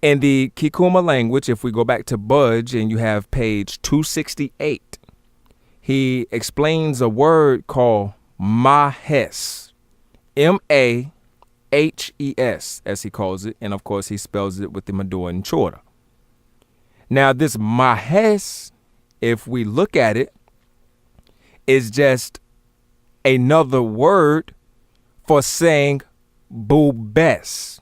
In the Kikuma language, if we go back to Budge and you have page 268, he explains a word called Mahes, M-A-H-E-S, as he calls it. And of course, he spells it with the Madua and Chora. Now, this Mahes, if we look at it, is just another word for saying BES.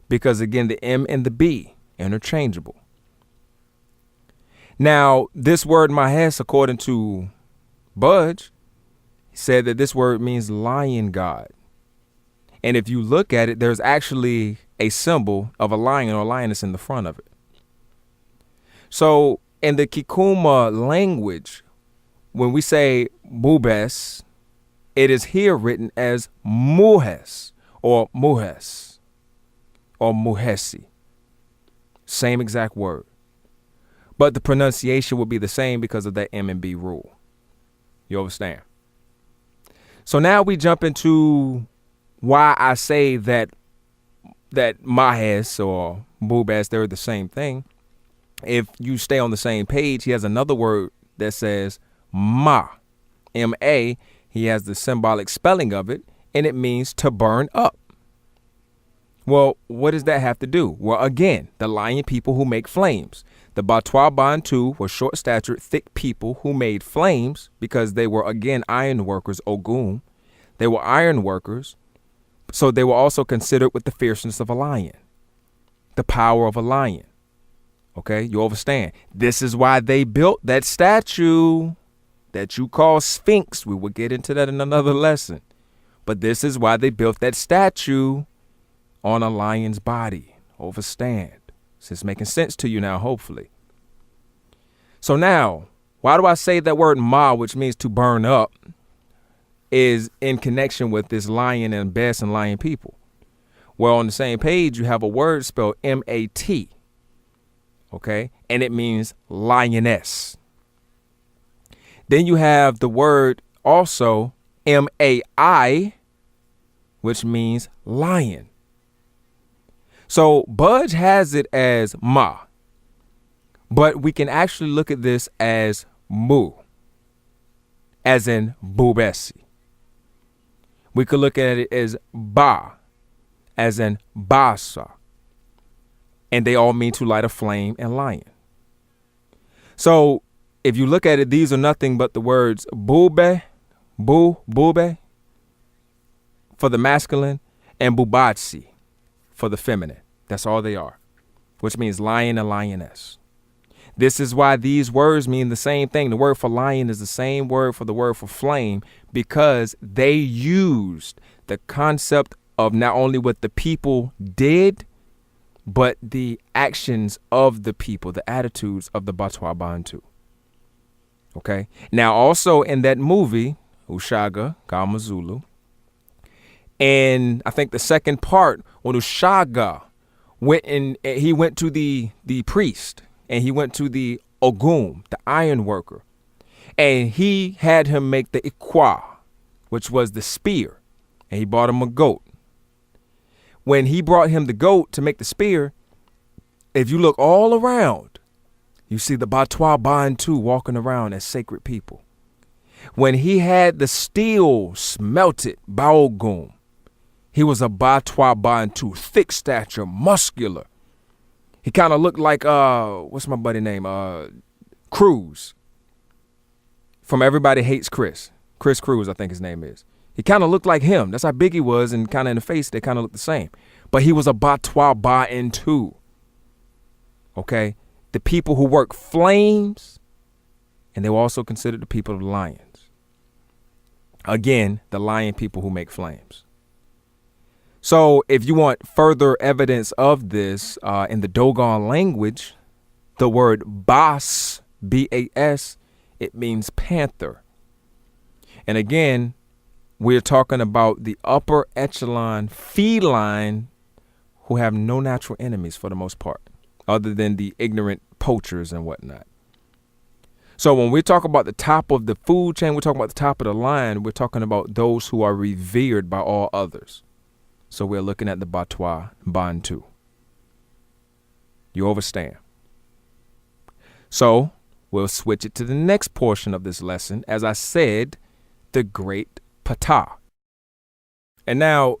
Because again, the M and the B, interchangeable. Now, this word Mahes, according to Budge, said that this word means lion god. And if you look at it, there's actually a symbol of a lion or a lioness in the front of it. So in the Kikuma language, when we say BES, it is here written as Muhes or Muhes. Or Muhesi. Same exact word. But the pronunciation would be the same because of that M and B rule. You understand? So now we jump into why I say that Mahes or BES, they're the same thing. If you stay on the same page, he has another word that says Ma. M-A. He has the symbolic spelling of it, and it means to burn up. Well, what does that have to do? Well, again, the lion people who make flames. The Batwa Bantu were short-statured, thick people who made flames because they were, again, iron workers, Ogun. They were iron workers, so they were also considered with the fierceness of a lion, the power of a lion. Okay, you understand? This is why they built that statue that you call Sphinx. We will get into that in another lesson. But this is why they built that statue on a lion's body. Overstand. This is making sense to you now, hopefully. So now, why do I say that word ma, which means to burn up, is in connection with this lion and BES and lion people? Well, on the same page, you have a word spelled M-A-T. Okay? And it means lioness. Then you have the word also M-A-I, which means lion. So Budge has it as Ma, but we can actually look at this as Mu, as in Bubesi. We could look at it as Ba, as in Basa, and they all mean to light a flame and lion. So if you look at it, these are nothing but the words Bube, Bube for the masculine, and Bubatsi for the feminine. That's all they are, which means lion and lioness. This is why these words mean the same thing. The word for lion is the same word for the word for flame, because they used the concept of not only what the people did, but the actions of the people, the attitudes of the Batwa Bantu. Okay. Now, also in that movie, Ushaga Kamazulu, and I think the second part, when Ushaga went to the priest, and he went to the Ogum, the iron worker, and he had him make the Ikwa, which was the spear, and he bought him a goat. When he brought him the goat to make the spear, if you look all around, you see the Batwa Bantu walking around as sacred people. When he had the steel smelted Baogum, he was a Batwa Bantu, thick stature, muscular. He kind of looked like, what's my buddy name? Cruz. From Everybody Hates Chris. Chris Cruz, I think his name is. He kind of looked like him. That's how big he was, and kind of in the face, they kind of looked the same. But he was a Batwa Bantu. Okay? The people who work flames, and they were also considered the people of the lions. Again, the lion people who make flames. So if you want further evidence of this, in the Dogon language, the word Bas, B-A-S, it means panther. And again, we're talking about the upper echelon feline who have no natural enemies for the most part, other than the ignorant poachers and whatnot. So when we talk about the top of the food chain, we're talking about the top of the line. We're talking about those who are revered by all others. So we're looking at the Batwa Bantu. You understand? So we'll switch it to the next portion of this lesson. As I said, the great Ptah. And now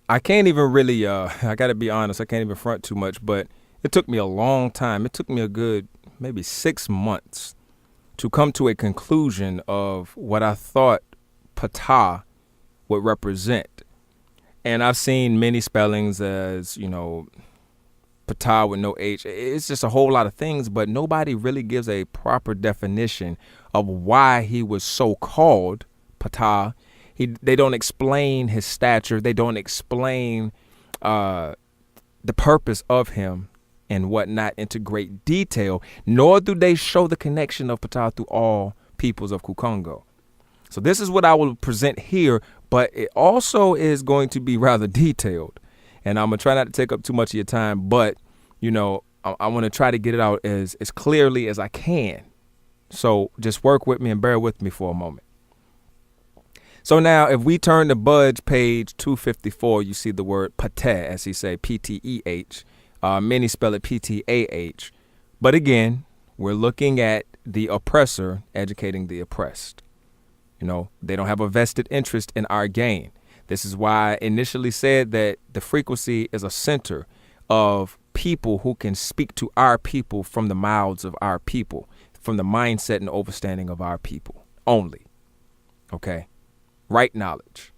I can't even really, I got to be honest, I can't even front too much, but it took me a long time. It took me a good maybe 6 months to come to a conclusion of what I thought Ptah would represent. And I've seen many spellings as, Ptah with no H. It's just a whole lot of things, but nobody really gives a proper definition of why he was so called Ptah. They don't explain his stature. They don't explain the purpose of him and whatnot into great detail, nor do they show the connection of Ptah through all peoples of Kukongo. So this is what I will present here, but it also is going to be rather detailed. And I'm going to try not to take up too much of your time, but, I want to try to get it out as clearly as I can. So just work with me and bear with me for a moment. So now if we turn to Budge page 254, you see the word Pateh, as he say, P-T-E-H. Many spell it P-T-A-H. But again, we're looking at the oppressor educating the oppressed. They don't have a vested interest in our gain. This is why I initially said that the frequency is a center of people who can speak to our people from the mouths of our people, from the mindset and understanding of our people only. Okay? Right knowledge.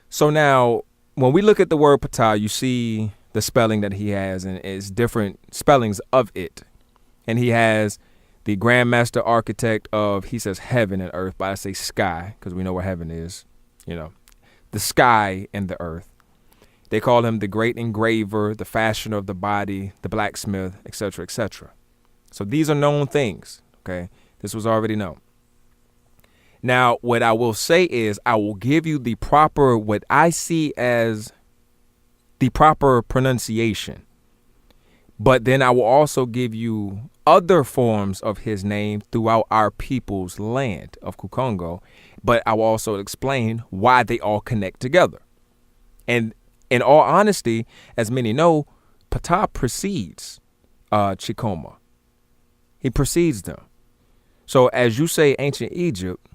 So now, when we look at the word Ptah, you see the spelling that he has, and it's different spellings of it. And he has the Grandmaster Architect of, he says heaven and earth, but I say sky, because we know where heaven is, the sky and the earth. They call him the great engraver, the fashioner of the body, the blacksmith, etc., etc. So these are known things, okay? This was already known. Now, what I will say is I will give you the proper, what I see as the proper pronunciation. But then I will also give you other forms of his name throughout our people's land of Kukongo. But I will also explain why they all connect together. And in all honesty, as many know, Ptah precedes Chikoma. He precedes them. So as you say ancient Egypt,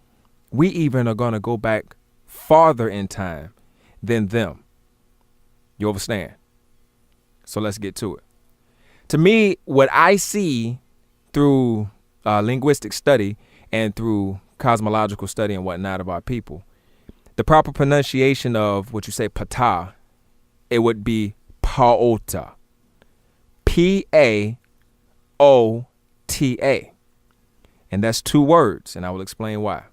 we even are going to go back farther in time than them. You understand? So let's get to it. To me, what I see through linguistic study and through cosmological study and whatnot of our people, the proper pronunciation of what you say Ptah, it would be Paota. P-A-O-T-A. And that's 2 words, and I will explain why.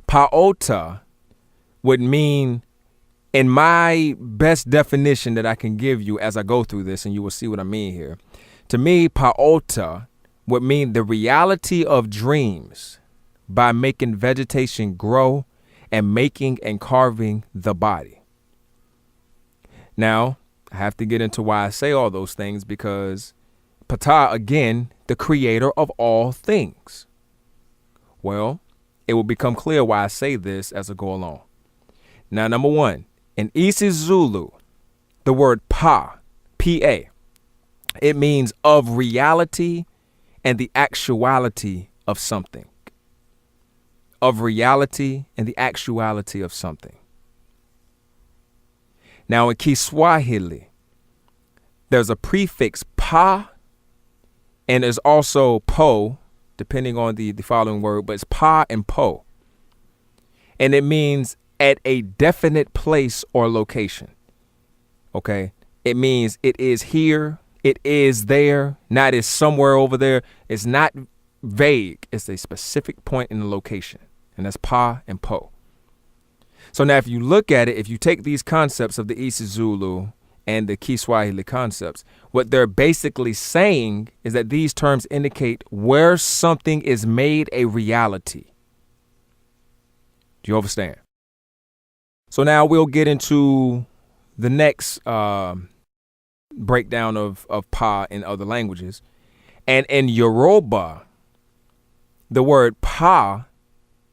Paota would mean, in my best definition that I can give you as I go through this, and you will see what I mean here. To me, Paota would mean the reality of dreams by making vegetation grow and making and carving the body. Now, I have to get into why I say all those things, because Ptah, again, the creator of all things. Well, it will become clear why I say this as I go along. Now, number 1, in isiZulu, the word Pa, P-A, it means of reality and the actuality of something. Of reality and the actuality of something. Now in Kiswahili, there's a prefix pa, and there's also po, depending on the following word, but it's pa and po. And it means at a definite place or location. Okay? It means it is here, it is there, not is somewhere over there. It's not vague. It's a specific point in the location. And that's pa and po. So now if you look at it, if you take these concepts of the isiZulu and the Kiswahili concepts, what they're basically saying is that these terms indicate where something is made a reality. Do you understand? So now we'll get into the next breakdown of pa in other languages. And in Yoruba, the word pa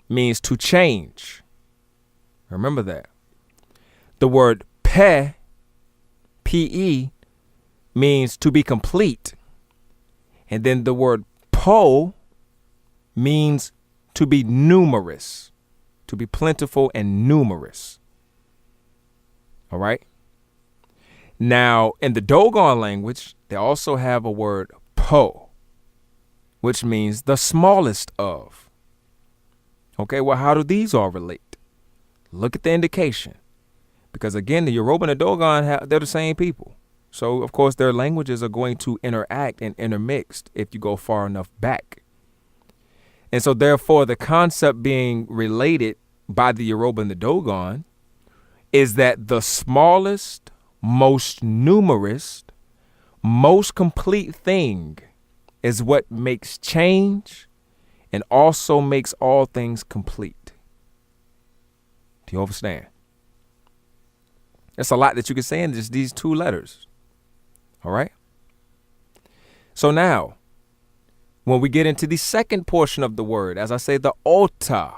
means to change. Remember that. The word pe, P-E, means to be complete. And then the word po means to be numerous, to be plentiful and numerous. All right. Now, in the Dogon language, they also have a word po, which means the smallest of. Okay, well, how do these all relate? Look at the indication. Because again, the Yoruba and the Dogon, they're the same people. So, of course, their languages are going to interact and intermix if you go far enough back. And so, therefore, the concept being related by the Yoruba and the Dogon is that the smallest, most numerous, most complete thing is what makes change and also makes all things complete. Do you understand? There's a lot that you can say in just these two letters. All right. So now, when we get into the second portion of the word, as I say, the ota,